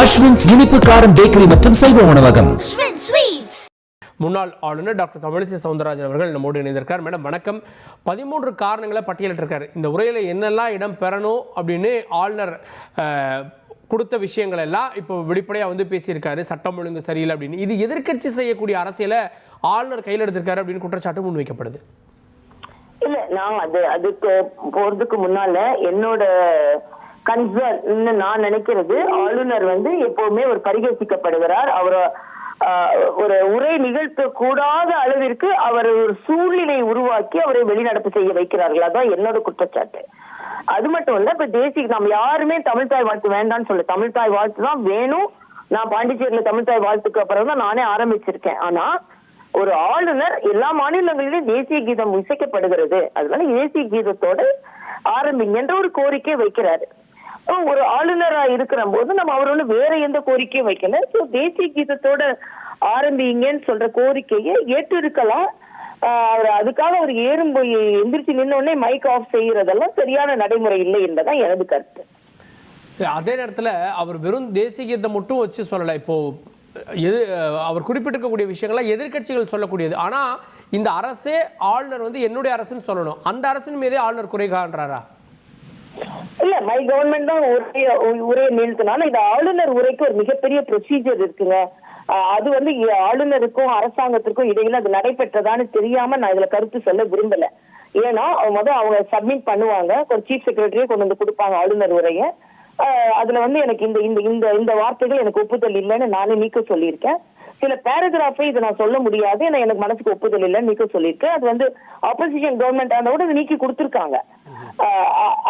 அஸ்வின்ஸ் இனிப்பு காரம் பேக்கரி மற்றும் சைவ உணவகம். முன்னாள் ஆளுநர் டாக்டர் தமிழிசை சவுந்தரராஜன் அவர்கள் நம்மோடு இணைந்திருக்கார். மேடம் வணக்கம். 13 காரணங்களை பட்டியலிட்டிருக்காரு. இந்த உரையில் என்னெல்லாம் இடம் பெறணும் அப்படின்னு ஆளுநர் கொடுத்த விஷயங்கள் எல்லாம் இப்போ வெளிப்படையாக பேசியிருக்காரு. சட்டம் ஒழுங்கு சரியில்லை அப்படின்னு. இது எதிர்க்கட்சி செய்யக்கூடிய அரசியலை ஆளுநர் கையில் எடுத்திருக்காரு அப்படின்னு குற்றச்சாட்டு முன்வைக்கப்படுது. இல்ல, நான் அதுக்கு போறதுக்கு முன்னால என்னோட கன்சர்ன் நான் நினைக்கிறது, ஆளுநர் எப்பவுமே ஒரு பரிகசிக்கப்படுகிறார். அவர் ஒரு உரை நிகழ்த்த கூடாத அளவிற்கு அவர் ஒரு சூழ்நிலை உருவாக்கி அவரை வெளிநடப்பு செய்ய வைக்கிறார்கள். அதான் என்னோட குற்றச்சாட்டு. அது மட்டும் இல்ல, இப்ப நம்ம யாருமே தமிழ்தாய் வாழ்த்து வேண்டாம்னு சொல்ல, தமிழ்தாய் வாழ்த்து தான் வேணும். நான் பாண்டிச்சேரியில தமிழ்தாய் வாழ்த்துக்கு அப்புறம் தான் நானே ஆரம்பிச்சிருக்கேன். ஆனா ஒரு ஆளுநர் எல்லா மாநிலங்களிலும் தேசிய கீதம் இசைக்கப்படுகிறது, அதனால தேசிய கீதத்தோட ஆரம்பிங்கன்ற ஒரு கோரிக்கை வைக்கிறாரு. ஒரு ஆளுநரா இருக்கிற போது நம்ம அவர் ஒண்ணு வேற எந்த கோரிக்கையும் வைக்கல. தேசிய கீதத்தோட ஆரம்பிங்கன்னு சொல்ற கோரிக்கையை ஏற்று இருக்கலாம். அதுக்காக அவர் ஏறும் போய் எந்திரிச்சு நின்னோடனே மைக் ஆஃப் செய்யறதெல்லாம் சரியான நடைமுறை இல்லை என்பதான் எனது கருத்து. அதே நேரத்தில் அவர் வெறும் தேசிய கீதத்தை மட்டும் வச்சு சொல்லலை. இப்போ அவர் குறிப்பிட்டிருக்கக்கூடிய விஷயங்கள்லாம் எதிர்கட்சிகள் சொல்லக்கூடியது. ஆனா இந்த அரசே ஆளுநர் என்னுடைய அரசுன்னு சொல்லணும். அந்த அரசின் மீதே ஆளுநர் குறை காண்றாரா? இல்ல, மை கவர்மெண்ட் தான் உரையை நிறுத்தினாலும் இந்த ஆளுநர் உரைக்கு ஒரு மிகப்பெரிய ப்ரொசீஜர் இருக்குங்க. அது ஆளுநருக்கும் அரசாங்கத்திற்கும் இடையில அது நடைபெற்றதான்னு தெரியாம நான் இதுல கருத்து சொல்ல விரும்பல. ஏன்னா அவங்க சப்மிட் பண்ணுவாங்க, ஒரு சீஃப் செக்ரட்டரியே கொண்டு வந்து கொடுப்பாங்க ஆளுநர் உரைய. அதுல எனக்கு இந்த வார்த்தைகள் எனக்கு ஒப்புதல் இல்லைன்னு நானே நீக்க சொல்லியிருக்கேன். சில பேராகிராஃபை இதை நான் சொல்ல முடியாது, ஏன்னா எனக்கு மனசுக்கு ஒப்புதல் இல்லைன்னு நீக்க சொல்லியிருக்கேன். அது ஆப்போசிஷன் கவர்மெண்ட் ஆனோட அதை நீக்கி கொடுத்துருக்காங்க.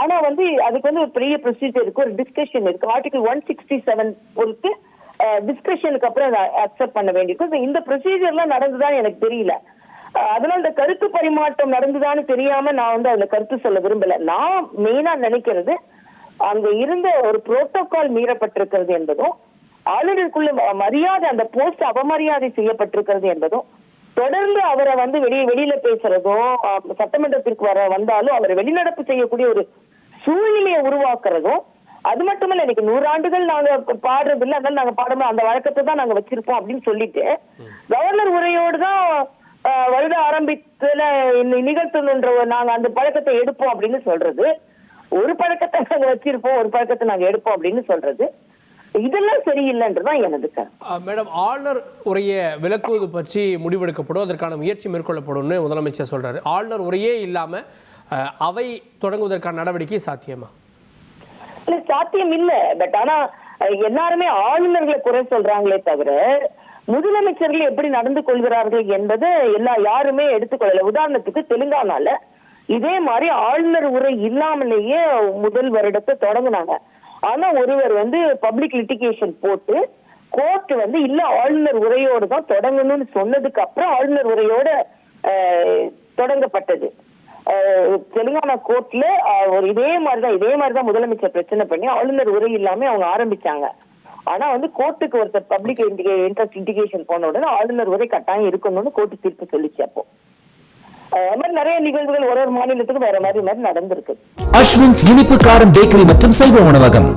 ஆனா அதுக்கு ஒரு பெரிய ப்ரொசீஜர் இருக்கு, ஒரு டிஸ்கஷன் இருக்கு. ஆர்டிகல் 167 பொறுத்து டிஸ்கஷனுக்கு அப்புறம் அக்செப்ட் பண்ண வேண்டியிருக்கும். இந்த ப்ரொசீஜர்லாம் நடந்துதான் எனக்கு தெரியல. அதனால இந்த கருத்து பரிமாற்றம் நடந்துதான்னு தெரியாம நான் அதுல கருத்து சொல்ல விரும்பல. நான் மெயினா நினைக்கிறது, அங்க இருந்த ஒரு புரோட்டோகால் மீறப்பட்டிருக்கிறது என்பதும், ஆளுநருக்குள்ள மரியாதை, அந்த போஸ்ட் அவமரியாதை செய்யப்பட்டிருக்கிறது என்பதும், தொடர்ந்து அவரை வெளியில பேசுறதும், சட்டமன்றத்திற்கு வந்தாலும் அவரை வெளிநடப்பு செய்யக்கூடிய ஒரு சூழ்நிலையை உருவாக்குறதும், அது மட்டுமல்ல இன்னைக்கு 100 ஆண்டுகள் நாங்க பாடுறது இல்லை, அதனால நாங்க பாடும்போது அந்த வழக்கத்தை தான் நாங்க வச்சிருப்போம் அப்படின்னு சொல்லிட்டு கவர்னர் உரையோடு தான் வருட ஆரம்பித்துல நிகழ்த்தணுன்ற நாங்க அந்த பழக்கத்தை எடுப்போம் அப்படின்னு சொல்றது, ஒரு பழக்கத்தை நாங்க வச்சிருப்போம், ஒரு பழக்கத்தை நாங்க எடுப்போம் அப்படின்னு சொல்றது, இதெல்லாம் சரியில்லைன்றதான் எனது கருத்து. மேடம், ஆளுநர் உரையை விலக்குவது பற்றி முடிவெடுக்கப்படும், அதற்கான முயற்சி மேற்கொள்ளப்படும் முதலமைச்சர் சொல்றாரு. ஆளுநர் உரையே இல்லாம அவை தொடங்குவதற்கான நடவடிக்கை சாத்தியமா? இல்ல, சாத்தியம் இல்ல. பட் ஆனா எல்லாருமே ஆளுநர்களை குறை சொல்றாங்களே தவிர முதலமைச்சர்கள் எப்படி நடந்து கொள்கிறார்கள் என்பது யாருமே எடுத்துக்கொள்ளல. உதாரணத்துக்கு தெலுங்கானால இதே மாதிரி ஆளுநர் உரை இல்லாமலேயே முதல் வருடத்தை தொடங்கினாங்க. ஆனா ஒருவர் பப்ளிக் லிட்டிகேஷன் போட்டு கோர்ட் இல்ல ஆளுநர் உரையோடு தான் தொடங்கணும்னு சொன்னதுக்கு அப்புறம் ஆளுநர் உரையோட தொடங்கப்பட்டது. தெலுங்கானா கோர்ட்ல இதே மாதிரிதான் முதலமைச்சர் பிரச்சனை பண்ணி ஆளுநர் உரை இல்லாம அவங்க ஆரம்பிச்சாங்க. ஆனா கோர்ட்டுக்கு ஒருத்தர் பப்ளிக் இன்ட்ரெஸ்ட் லிட்டிகேஷன் போன உடனே ஆளுநர் உரை கட்டாயம் இருக்கணும்னு கோர்ட்டு தீர்ப்பு சொல்லிச்சு. அப்போ நிறைய நிகழ்வுகள் ஒரு மாநிலத்துக்கு வேற மாதிரி நடந்திருக்கு. அஸ்வின்ஸ் இனிப்பு காரம் பேக்கரி மற்றும் சைவ உணவகம்.